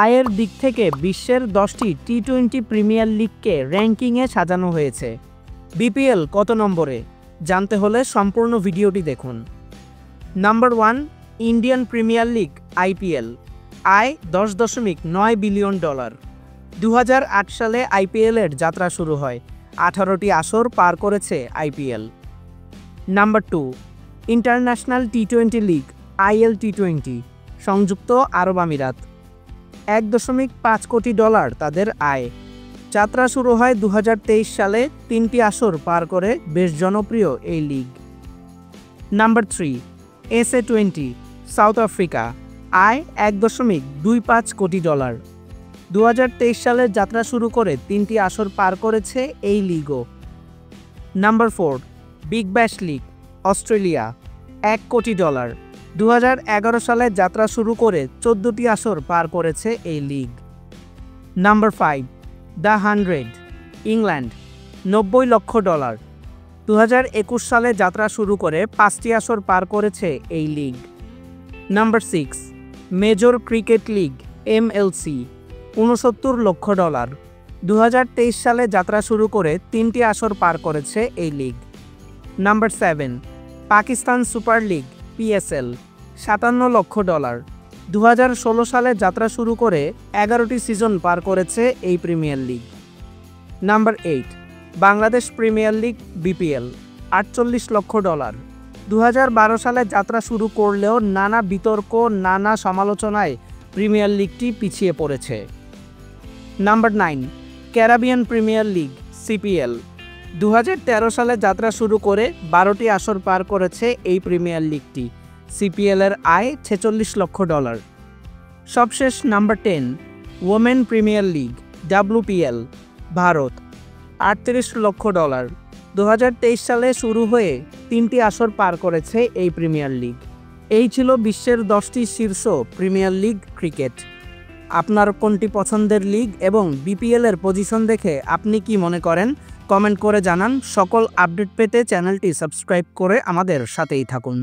আয়ের দিক থেকে বিশ্বের 10টি টি-20 প্রিমিয়ার লিগকে র্যাঙ্কিংয়ে সাজানো হয়েছে। বিপিএল কত নম্বরে জানতে হলে সম্পূর্ণ ভিডিওটি দেখুন। Number 1, Indian premier league IPL. আয় $10.9 বিলিয়ন। 2008 সালে আইপিএলের যাত্রা শুরু হয়। 18টি আসর পার করেছে আইপিএল। নাম্বার 2, ইন্টারন্যাশনাল টি-20 লিগ ILT20, সংযুক্ত আরব আমিরাত। $1.5 কোটি তাদের আয়। যাত্রা শুরু হয় 2023 সালে। 3টি আসর পার করে বেশ জনপ্রিয় এই league. Number 3, SA20, south Africa. আয় $1.25 কোটি। 2023 সালে যাত্রা শুরু করে 3টি আসর পার করেছে এই লিগও। Number 4, Big Bash league Australia. $1 কোটি। 2011 সালে যাত্রা শুরু করে 14টি আসর পার করেছে এই লিগ। Number 5, the 100, England. $90 লক্ষ। 2021 সালে যাত্রা শুরু করে 5টি আসর পার করেছে এই league. Number 6, major cricket league MLC, $69 লক্ষ। 2023 সালে যাত্রা শুরু করে 3টি আসর পার করেছে এই league. Number 7, Pakistan super league PSL, $57 লক্ষ। 2016 সালে যাত্রা শুরু করে 11টি সিজন পার করেছে এই premier league. Number 8, Bangladesh premier league BPL, $48 লক্ষ। 2012 সালে যাত্রা শুরু করলেও নানা বিতর্ক, নানা সমালোচনায় প্রিমিয়ার লিগটি পিছিয়ে পড়েছে। Number 9, Caribbean premier league CPL, 2013 সালে যাত্রা শুরু করে 12টি আসর পার করেছে এই প্রিমিয়ার লিগটি। CPL এর আয় $46 লক্ষ। সবশেষ number 10, women premier league WPL, Bharat, $38 লক্ষ। 2023 সালে শুরু হয়ে 3টি আসর পার করেছে এই প্রিমিয়ার লিগ। এই ছিল বিশ্বের 10টি শীর্ষ প্রিমিয়ার লিগ ক্রিকেট। আপনার কোনটি পছন্দের লিগ এবং BPL এর পজিশন দেখে আপনি কি মনে করেন কমেন্ট করে জানান। সকল আপডেট পেতে চ্যানেলটি সাবস্ক্রাইব করে আমাদের সাথেই থাকুন।